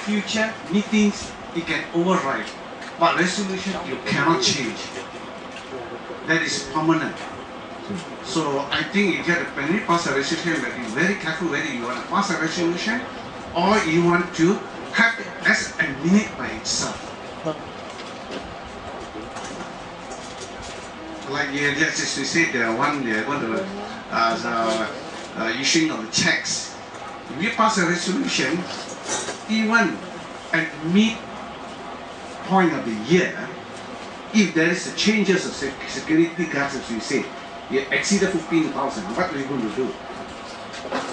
future meetings, it can override. But resolution, you cannot change. That is permanent. So I think when you pass a resolution, you have to be very careful whether you want to pass a resolution or you want to have it as a minute by itself. Like let's just say the one they are going to issuing of the checks. If you pass a resolution, even at mid-point of the year, if there is a changes of security guards, as you say, you exceeded 15,000, what are you going to do?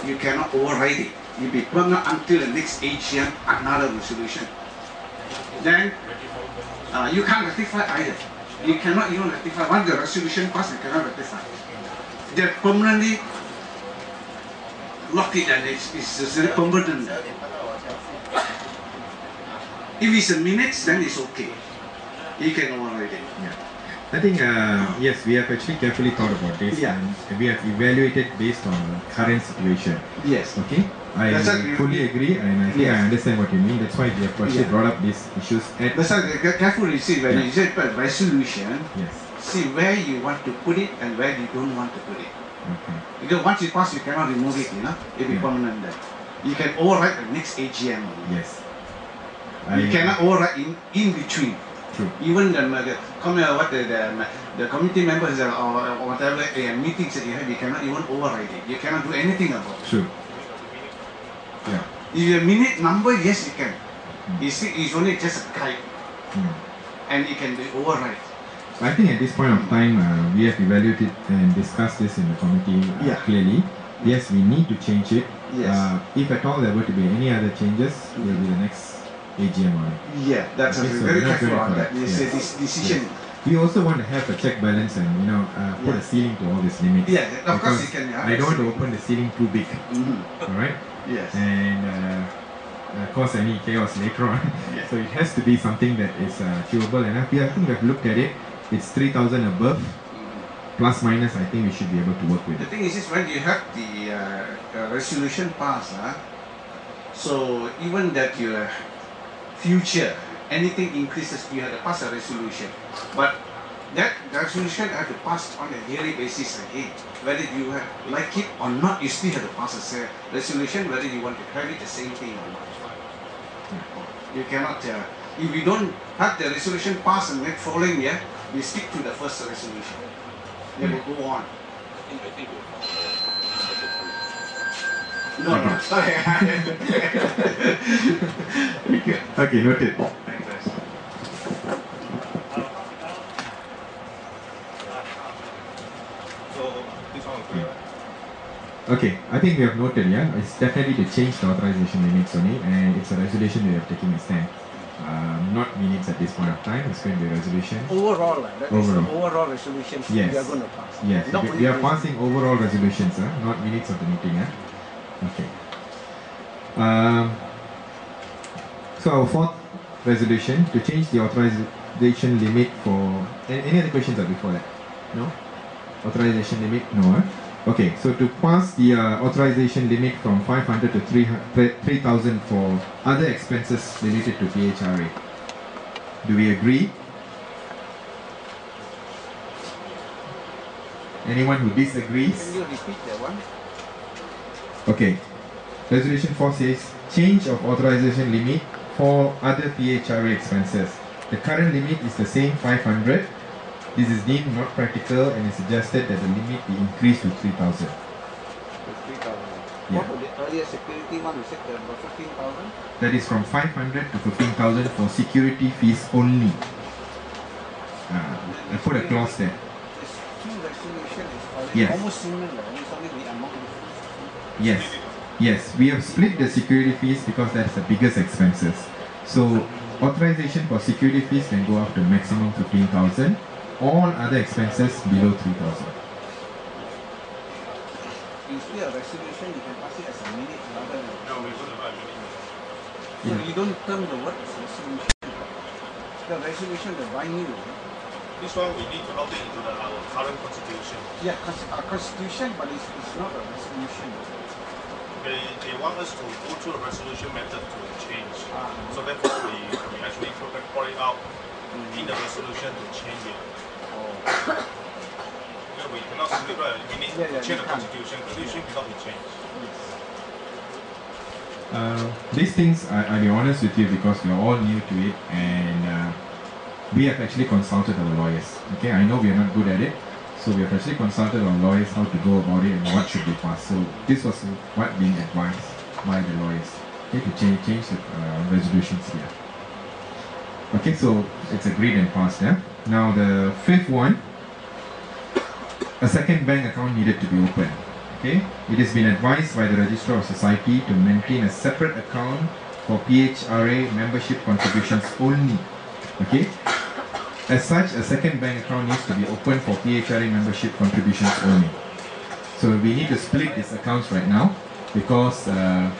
You cannot override it. You'll be permanent until the next AGM, another resolution. Then you can't rectify either. You cannot even rectify. Once the resolution passes, you cannot rectify. They're permanently locked it and it's permanent. If it's a minutes, then it's okay. You can override it. Yeah. I think, yes, we have actually carefully thought about this, and we have evaluated based on current situation. Yes. Okay? I fully agree, and I think I understand what you mean. That's why we have actually brought up these issues. That's why carefully see when you say resolution, yes, see where you want to put it and where you don't want to put it. Okay. Because once it passes, you cannot remove it, you know? It will be permanent there. You can override the next AGM. Yes. You cannot override in between. True. Even the committee members or whatever meetings that you have, you cannot even override it. You cannot do anything about it. True. Yeah. If you have minute number, yes, you can. It's only just a guide, and it can be override. I think at this point of time, we have evaluated and discussed this in the committee clearly. Yes, we need to change it. Yes. If at all there were to be any other changes, it will be the next AGM on it. Yeah, that's okay, very careful on that. This decision. Yes. We also want to have a check balance and put a ceiling to all these limits. Yeah, of course you can. I don't want to open the ceiling too big. All right. Yes. And cause any chaos later on. Yes. So it has to be something that is chewable enough. I think we've looked at it. It's 3,000 above. Plus minus, I think we should be able to work with it. The thing is when you have the resolution passed, so even that your future, anything increases, you have to pass a resolution. But that resolution have to pass on a yearly basis again. Whether you like it or not, you still have to pass a resolution, whether you want to have it the same thing or not. You cannot, if you don't have the resolution passed and next following year, we stick to the first resolution. They will go on. No, sorry. Okay, noted. Okay, I think we have noted, it's definitely to change the authorization limits only, and it's a resolution we have taken a stand. Not minutes at this point of time, it's going to be a resolution. Overall, that is the overall resolution we are going to pass. Yes, we are passing overall resolutions, not minutes of the meeting. Okay. So our fourth resolution, to change the authorization limit for... Any other questions before that? No? Authorization limit? No. Okay, so to pass the authorization limit from 500 to 3,000 for other expenses related to PHRA. Do we agree? Anyone who disagrees? Can you repeat that one? Okay. Resolution 4 says, change of authorization limit for other PHRA expenses. The current limit is the same 500. This is deemed not practical and is suggested that the limit be increased to 3,000. 3,000. Yeah. What about the earlier security one? You said about 15,000? That is from 500 to 15,000 for security fees only. I put a clause there. This two resolution is almost similar. It's only the amount. Yes. Yes, we have split the security fees because that's the biggest expenses. So authorization for security fees can go up to maximum 15,000. All other expenses below 3,000. Instead of resolution, you can pass it as a minute rather than... No, we put about a minute. So you don't term the word as resolution. The resolution, the binding. This one we need to lock it into our current constitution. Yeah, our constitution, but it's not a resolution. They want us to go through a resolution method to change. So therefore, we actually pour it out in the resolution to change it. Because we cannot simply write, we need to change the constitution. Constitution cannot be changed. These things, I'll be honest with you because we are all new to it, and we have actually consulted our lawyers. Okay, I know we are not good at it, so we have actually consulted our lawyers how to go about it and what should be passed. So this was what being advised by the lawyers. Okay, to change the resolutions here. Okay, so it's agreed and passed. Yeah. Now the fifth one, a second bank account needed to be opened. Okay, it has been advised by the Registrar of Society to maintain a separate account for PHRA membership contributions only. Okay, as such, a second bank account needs to be opened for PHRA membership contributions only. So we need to split these accounts right now because the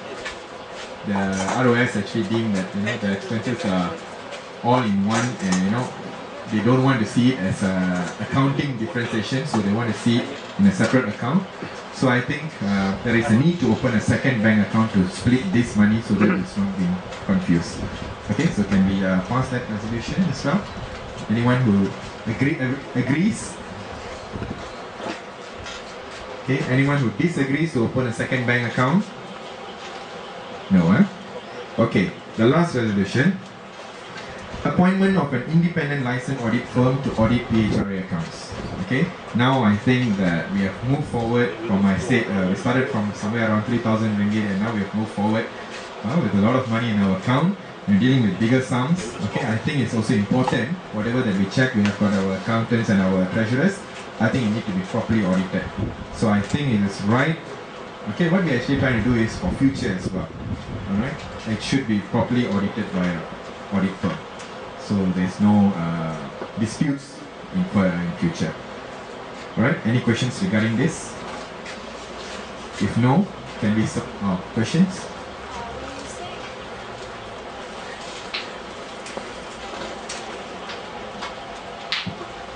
ROS actually deemed that the expenses are all in one, and they don't want to see it as a accounting differentiation, so they want to see it in a separate account. So I think there is a need to open a second bank account to split this money so that it's not being confused. Okay, so can we pass that resolution as well? Anyone who agrees? Okay, anyone who disagrees to open a second bank account? No, Okay, the last resolution. Appointment of an independent licensed audit firm to audit PHRA accounts. Okay, now I think that we have moved forward from my state. We started from somewhere around 3,000 ringgit, and now we have moved forward with a lot of money in our account. We're dealing with bigger sums. Okay, I think it's also important, whatever that we check, we have got our accountants and our treasurers. I think it needs to be properly audited. So I think it is right. Okay, what we're actually trying to do is for future as well. Alright, it should be properly audited by an audit firm, so there's no disputes in future. Alright, any questions regarding this? If no, can we questions?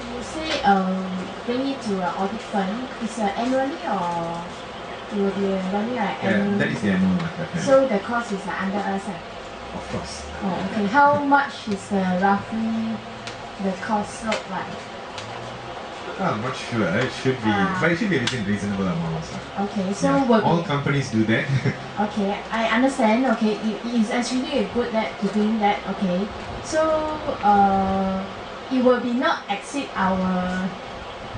You say bring it to an audit firm. Is it annually or it will be running like annually? That is the annual one. So the cost is under us. Of course. Oh, okay. How much is roughly the cost look like? I'm not sure. It should be, but it should be within reasonable amounts. Okay, so all companies do that. Okay, I understand. Okay, it is actually good that to doing that. Okay, so it will be not exceed our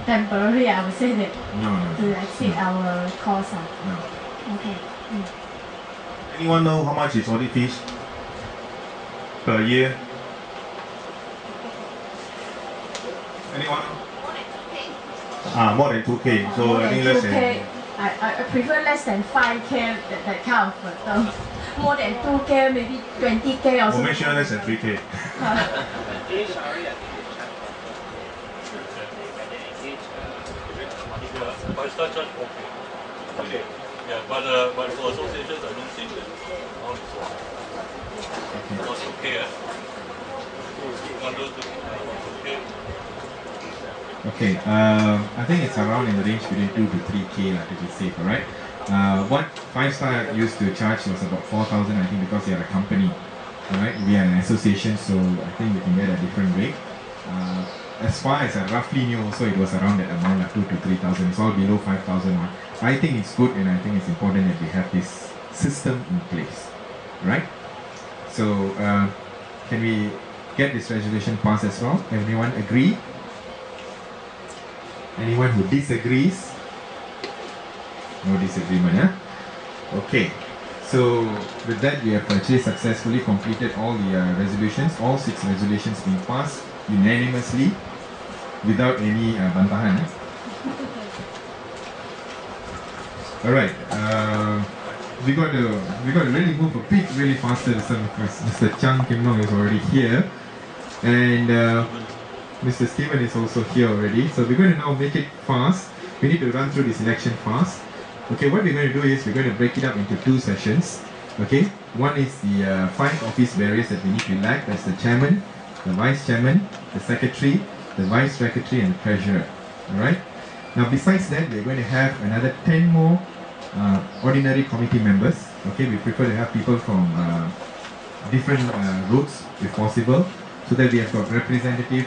temporary. I would say that. No. To exceed our cost. No. Okay. Anyone know how much is audit fees per year? Anyone? More than 2K. So more I think than less 2K. than. I prefer less than 5K. That kind of term. More than 2K, maybe 20K or We'll make sure less than 3K. Five-star charge, okay. Yeah, but for associations, I don't think that amount is not okay. Okay. Okay, I think it's around in the range between 2 to 3K to be safe, alright? What 5-star used to charge was about 4,000, I think, because they are a company, alright? We are an association, so I think we can get a different rate. As far as I roughly knew also, it was around that amount of 2 to 3,000. It's all below 5,000. I think it's good, and I think it's important that we have this system in place, right? So, can we get this resolution passed as well? Everyone agree? Anyone who disagrees? No disagreement, huh? Okay. So, with that, we have actually successfully completed all the resolutions. All 6 resolutions being passed unanimously without any bantahan. Alright. We got to really move a bit really faster this time because Mr. Chang Kim Long is already here, and Mr. Steven is also here already. So we're going to now make it fast. We need to run through this election fast. Okay, what we're going to do is we're going to break it up into 2 sessions. Okay, one is the 5 office bearers that we need to elect. That's the chairman, the vice chairman, the secretary, the vice secretary, and the treasurer. Alright. Now besides that, we're going to have another 10 more ordinary committee members. Okay, we prefer to have people from different routes if possible, so that we have got representative